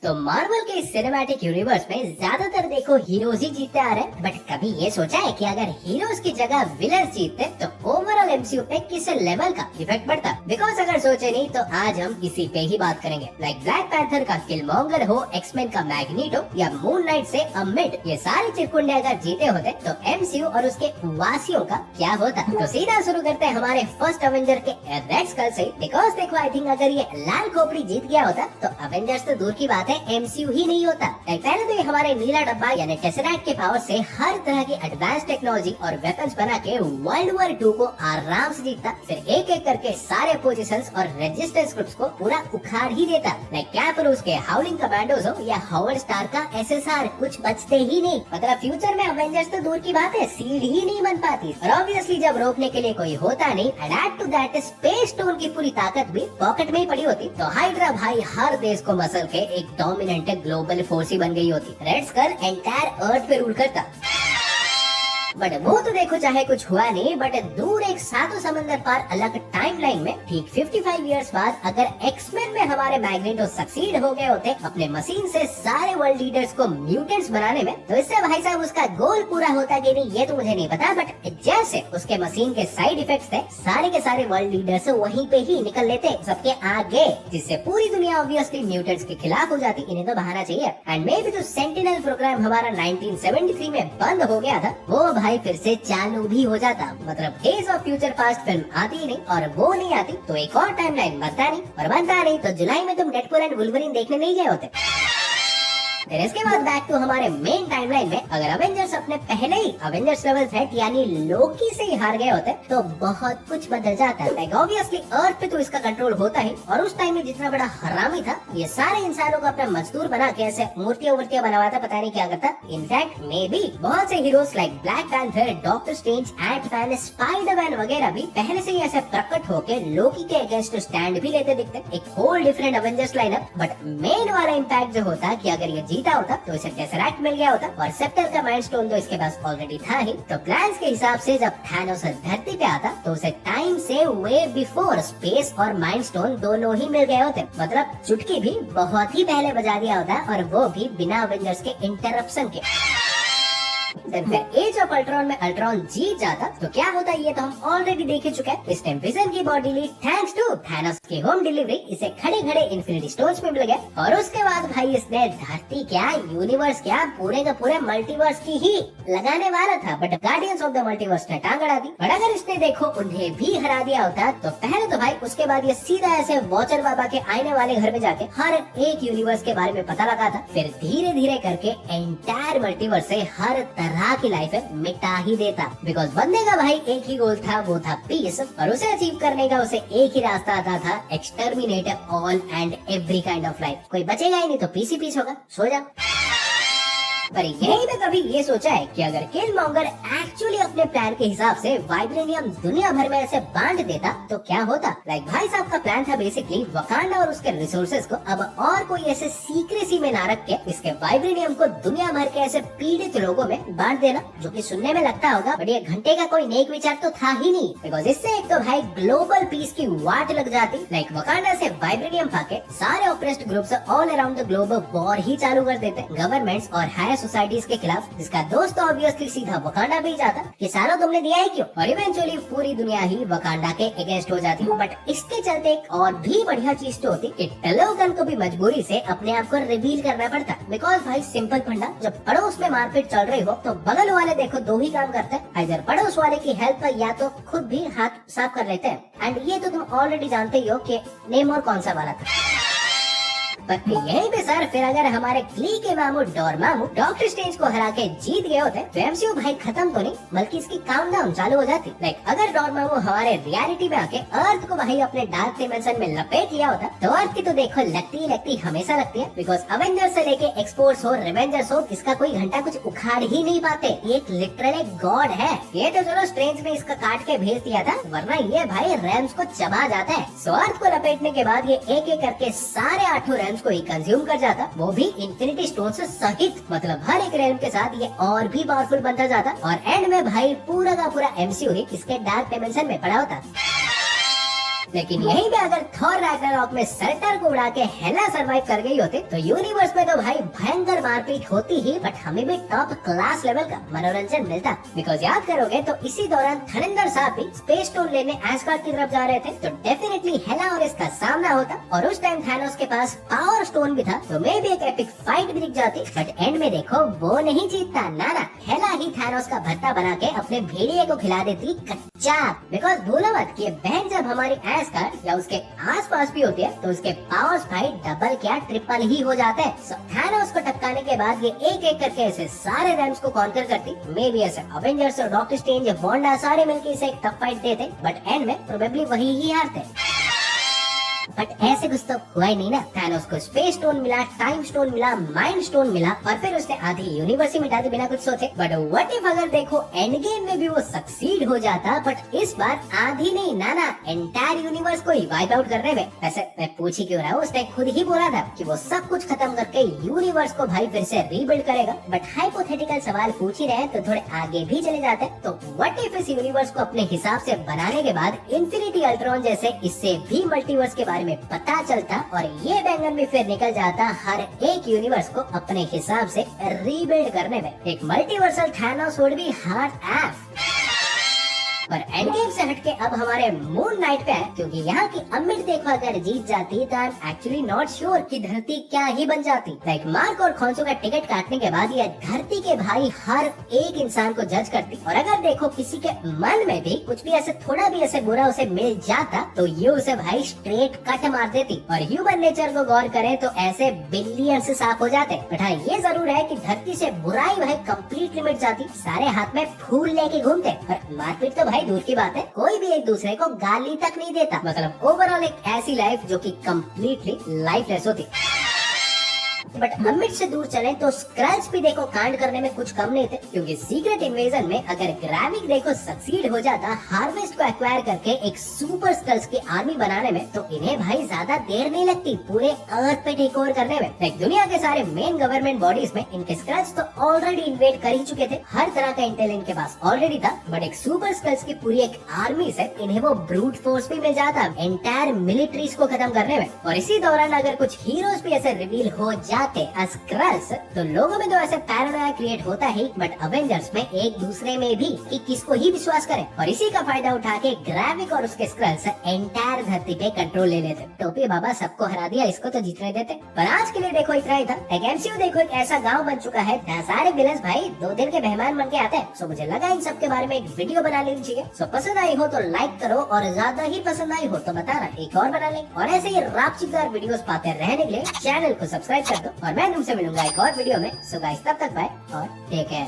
तो मार्वल के cinematic universe में ज्यादातर देखो हीरोज ही जीतते आ रहे हैं, बट कभी ये सोचा है कि अगर हीरोज की जगह विलन्स जीतते तो ओवरऑल एमसीयू पे किस लेवल का इफेक्ट पड़ता? बिकॉज अगर सोचे नहीं तो आज हम इसी पे ही बात करेंगे। लाइक ब्लैक पैंथर का किलमॉन्गर हो, एक्समैन का मैग्नीटो या मून नाइट से अमिड, ये सारे चिरकुंडे अगर जीते होते तो एमसीयू और उसके वासियों का क्या होता? तो सीधा शुरू करते हैं हमारे फर्स्ट अवेंजर के रेड स्कल से। बिकॉज देखो आई थिंक अगर ये लाल खोपड़ी जीत गया होता तो अवेंजर्स तो दूर की बात है, एमसीयू ही नहीं होता। पहले तो ये हमारे नीला डब्बा यानी टेसरैक्ट के पावर से हर तरह की एडवांस टेक्नोलॉजी और वेपन्स बना के वर्ल्ड वॉर 2 को आराम से जीतता, फिर एक एक करके सारे पोजीशंस और रेजिस्टेंस ग्रुप्स को पूरा उखाड़ ही देता। लाइक कैपरूस के हाउलिंग कमांडोज हो या हावर्ड स्टार का एसएसआर, कुछ बचते ही नहीं। मतलब फ्यूचर में अवेंजर्स तो दूर की बात है, सीड ही नहीं बन पाती। और ऑब्वियसली जब रोकने के लिए कोई होता नहीं, add to that Spacetoon की पूरी ताकत भी पॉकेट में ही पड़ी होती, तो हाइड्रा भाई हर देश को मसल के एक डोमिनेंट ग्लोबल फोर्स ही बन गई होती। रेड स्कल एंटायर अर्थ पे रूल करता। बट वो तो देखो चाहे कुछ हुआ नहीं, बट दूर एक सातों समंदर पार अलग टाइमलाइन में ठीक 55 इयर्स बाद अगर एक्समैन में हमारे मैग्नेटो सक्सीड हो गए होते अपने मशीन से सारे वर्ल्ड लीडर्स को म्यूटेंट्स बनाने में, तो इससे भाई साहब उसका गोल पूरा होता कि नहीं ये तो मुझे नहीं पता, बट जैसे उसके मशीन के साइड इफेक्ट्स थे सारे के सारे वर्ल्ड लीडर्स वहीं पे ही निकल लेते सबके आगे, जिससे पूरी दुनिया ऑब्वियसली म्यूटेंट्स के खिलाफ हो जाती। इन्हें तो बहाना चाहिए। एंड मे बी जो सेंटिनल प्रोग्राम हमारा 1973 में बंद हो गया था वो भाई फिर से चालू भी हो जाता। मतलब days of future past film आती ही नहीं, और वो नहीं आती तो एक और टाइमलाइन बनता नहीं, और बनता नहीं तो जुलाई में तुम डेडपूल एंड वुल्वरीन देखने नहीं गए होते। फिर इसके बाद बैक टू हमारे मेन टाइमलाइन में अगर अवेंजर्स अपने पहले ही अवेंजर्स लेवल थ्रेट यानी लोकी से ही हार गए होते तो बहुत कुछ बदल जाता। लाइक ऑब्वियसली अर्थ पे तो इसका कंट्रोल होता ही, और उस टाइम में जितना बड़ा हरामी था ये सारे इंसानों को अपना मजदूर बना के ऐसे मूर्तियां वूर्तियां बनवाता, पता नहीं क्या करता। इनफैक्ट मे बी बहुत से heroes like Black Panther, Doctor Strange, Antman, Spiderman वगैरह भी पहले से ही ऐसे प्रकट होके लोकी के अगेंस्ट स्टैंड भी लेते दिखते। एक whole different Avengers lineup. But main वाला इम्पैक्ट जो होता कि अगर ये जीता होता तो इसे टेसरैक्ट मिल गया होता, और सेप्टर का माइंड स्टोन तो इसके पास ऑलरेडी था ही। तो प्लान्स के हिसाब से जब थैनोस धरती पे आता तो उसे टाइम से वे बिफोर स्पेस और माइंड स्टोन दोनों ही मिल गए होते। मतलब चुटकी भी बहुत ही पहले बजा दिया होता, और वो भी बिना अवेंजर्स के इंटरप्शन के। फिर एज ऑफ अल्ट्रॉन में अल्ट्रॉन जीत जाता तो क्या होता ये तो हम ऑलरेडी देख ही चुके हैं। इस टाइम विजन की बॉडी ली थैंक्स टू थैनोस की होम डिलीवरी इसे खड़े खड़े इन्फिनिटी स्टोन्स में मिल गए, और उसके बाद भाई इसने धरती क्या यूनिवर्स क्या पूरे का पूरे मल्टीवर्स की ही लगाने वाला था, but guardians of the multiverse ने टांग अड़ा दी। और अगर इसने देखो उन्हें भी हरा दिया होता तो पहले तो भाई उसके बाद ये सीधा ऐसे वॉचर बाबा के आने वाले घर में जाके हर एक यूनिवर्स के बारे में पता लगाता, फिर धीरे धीरे करके एंटायर मल्टीवर्स से हर तरह की लाइफ है मिटा ही देता। बिकॉज बंदे का भाई एक ही गोल था, वो था पीस, और उसे अचीव करने का उसे एक ही रास्ता आता था, exterminate all and every kind of life. कोई बचेगा ही नहीं तो पीस ही पीस होगा, सो जा। पर यही में कभी ये सोचा है कि अगर किलमॉन्गर एक्चुअली अपने प्लान के हिसाब से वाइब्रेनियम दुनिया भर में ऐसे बांट देता तो क्या होता? लाइक भाई साहब का प्लान था बेसिकली वकांडा और उसके रिसोर्सेज को अब और कोई ऐसे सीक्रेसी में ना रख के इसके वाइब्रेनियम को दुनिया भर के ऐसे पीड़ित लोगों में बांट देना, जो कि सुनने में लगता होगा बट ये घंटे का कोई नेक विचार तो था ही नहीं। बिकॉज इससे एक तो भाई ग्लोबल पीस की वाट लग जाती। लाइक वकांडा से वाइब्रेनियम पाके सारे oppressed groups all around the globe war ही चालू कर देते गवर्नमेंट्स और हायर सोसाइटीज के खिलाफ, जिसका दोस्त तो ऑब्वियसली सीधा वकांडा भी जाता कि सालों तुमने दिया है क्यों, और इवेंचुअली पूरी दुनिया ही वकांडा के अगेंस्ट हो जाती। बट इसके चलते एक और भी बढ़िया चीज तो होती कि टलोगन को भी मजबूरी से अपने आप को रिवील करना पड़ता। बिकॉज भाई सिंपल फंडा, जब पड़ोस में मारपीट चल रही हो तो बगल वाले देखो दो ही काम करते हैं, इधर पड़ोस वाले की हेल्प या तो खुद भी हाथ साफ कर लेते हैं। एंड ये तो तुम ऑलरेडी जानते ही हो कि नेम और कौन सा वाला था। पर यहीं पे सर फिर अगर हमारे क्ली के मामू डोरमामू डॉक्टर स्ट्रेंज को हरा के जीत गए होते तो एमसीयू भाई खत्म तो नहीं बल्कि इसकी काउंटडाउन चालू हो जाती। लाइक अगर डोरमामू हमारे रियलिटी में आके अर्थ को भाई अपने डार्क डिमेंशन में लपेट लिया होता तो अर्थ की तो देखो लगती हमेशा लगती है। बिकॉज अवेंजर्स से लेके एक्सपोर्ट्स हो रिवेंजर्स हो इसका कोई घंटा कुछ उखाड़ ही नहीं पाते। ये एक लिटरली गॉड है। ये तो चलो स्ट्रेंज ने इसका काट के भेज दिया था, वरना ये भाई रैम्स को चबा जाता है। सो अर्थ को लपेटने के बाद ये एक एक करके सारे 8 रैम्स को ही कंज्यूम कर जाता, वो भी इन्फिनिटी स्टोन से सहित। मतलब हर एक रेलम के साथ ये और भी पावरफुल बनता जाता, और एंड में भाई पूरा का पूरा एमसीयू ही इसके डार्क डायमेंशन में पड़ा होता। लेकिन यहीं पे अगर थॉर रैग्नारॉक में सर्टर को उड़ा के हेला सर्वाइव कर गई होती तो यूनिवर्स में तो भाई भयंकर मारपीट होती ही, बट हमें भी टॉप क्लास लेवल का मनोरंजन मिलता। बिकॉज याद करोगे तो इसी दौरान थंडर साहब भी स्पेस स्टोन लेने एस्गार्ड की तरफ जा रहे थे, तो डेफिनेटली हेला और इसका सामना होता। और उस टाइम थानोस के पास पावर स्टोन भी था, तो मे भी एक एपिक फाइट भी दिख जाती। बट एंड में देखो वो नहीं जीतता, ना हेला ही थानोस का भत्ता बना के अपने भेड़िए को खिला देती कच्चा। बिकॉज भूलो मत कि बहन जब हमारी एस्गार्ड या उसके आसपास भी होती है तो उसके पावर्स भाई डबल क्या ट्रिपल ही हो जाते हैं। सो थानोस को टपकाने के बाद ये एक एक करके ऐसे सारे रैम्स को कॉन्कर करती। मे भी ऐसे अवेंजर्स और डॉक्टर स्ट्रेंज वांडा सारे मिलकर इसे एक टफ फाइट देते, बट एंड में प्रोबेबली वही ही हारते। बट ऐसे कुछ तो हुआ ही नहीं ना। थानोस को स्पेस स्टोन मिला, टाइम स्टोन मिला, माइंड स्टोन मिला और फिर उसने आधी यूनिवर्स ही मिटा दी बिना कुछ सोचे। बट व्हाट इफ अगर देखो एंड गेम में भी वो सक्सीड हो जाता, बट इस बार आधी नहीं ना एंटायर यूनिवर्स को ही वाइप आउट करने में। वैसे मैं पूछ ही क्यों रहा हूँ, उसने खुद ही बोला था कि वो सब कुछ खत्म करके यूनिवर्स को भाई फिर से रीबिल्ड करेगा। बट हाइपोथेटिकल सवाल पूछ ही रहे तो थोड़े आगे भी चले जाते हैं। तो व्हाट इफ इस यूनिवर्स को अपने हिसाब से बनाने के बाद इन्फिनिटी अल्ट्रॉन जैसे इससे भी मल्टीवर्स के बारे में पता चलता और ये बैंगन भी फिर निकल जाता हर एक यूनिवर्स को अपने हिसाब से रीबिल्ड करने में। एक multiversal Thanos would be hard F. पर एंड गेम से हटके अब हमारे मून नाइट पे है, क्योंकि यहाँ की अमिट देखो अगर जीत जाती तो I am actually not sure कि धरती क्या ही बन जाती। लाइक मार्क और खोंसू का टिकट काटने के बाद ये धरती के भाई हर एक इंसान को जज करती। और अगर देखो किसी के मन में भी कुछ भी ऐसे थोड़ा भी ऐसे बुरा उसे मिल जाता तो ये उसे भाई स्ट्रेट कट मार देती। और ह्यूमन नेचर को गौर करें तो ऐसे बिलियन से साफ हो जाते। बट हाँ ये जरूर है कि धरती से बुराई भाई कम्प्लीटली मिट जाती, सारे हाथ में फूल लेके घूमते। पर मारपीट तो भाई दूर की बात है, कोई भी एक दूसरे को गाली तक नहीं देता। मतलब ओवरऑल एक ऐसी लाइफ जो कि कम्प्लीटली लाइफलेस होती। बट अमिट से दूर चले तो स्क्रैच भी देखो कांड करने में कुछ कम नहीं थे, क्योंकि सीक्रेट इन्वेजन में अगर ग्राविक देखो सक्सीड हो जाता हार्वेस्ट को एक्वायर करके एक सुपर स्कल्स की आर्मी बनाने में, तो इन्हें भाई ज्यादा देर नहीं लगती पूरे अर्थ पे टेक ओवर करने में। लाइक दुनिया के सारे मेन गवर्नमेंट बॉडीज में इनके स्क्रैच तो ऑलरेडी इन्वेड कर ही चुके थे, हर तरह का इंटेल इनके पास ऑलरेडी था। बट एक सुपर स्कल्स की पूरी एक आर्मी से इन्हें वो ब्रूट फोर्स भी मिल जाता एंटायर मिलिट्रीज को खत्म करने में। और इसी दौरान अगर कुछ हीरोज भी ऐसे रिवील हो जाते स्क्रल्स, तो लोगों में तो ऐसे पैरानोया क्रिएट होता ही, बट अवेंजर्स में एक दूसरे में भी कि किसको ही विश्वास करें। और इसी का फायदा उठा के ग्राविक और उसके स्क्रल्स एंटायर धरती पे कंट्रोल ले लेते। टोपी बाबा सबको हरा दिया, इसको तो जीतने देते। पर आज के लिए देखो इतना ही था। एक एमसीयू देखो एक ऐसा गाँव बन चुका है जहाँ सारे विलेंस भाई 2 दिन के मेहमान बन के आते हैं। सो मुझे लगा इन सब के बारे में एक वीडियो बना लेनी चाहिए। सो पसंद आई हो तो लाइक करो और ज्यादा ही पसंद आई हो तो बताना, एक और बना लेंगे। और ऐसे ही रापचीदार वीडियोस पाते रहने के लिए चैनल को सब्सक्राइब कर दो और मैं तुमसे मिलूंगा एक और वीडियो में। सो गाइस तब तक बाय और टेक केयर।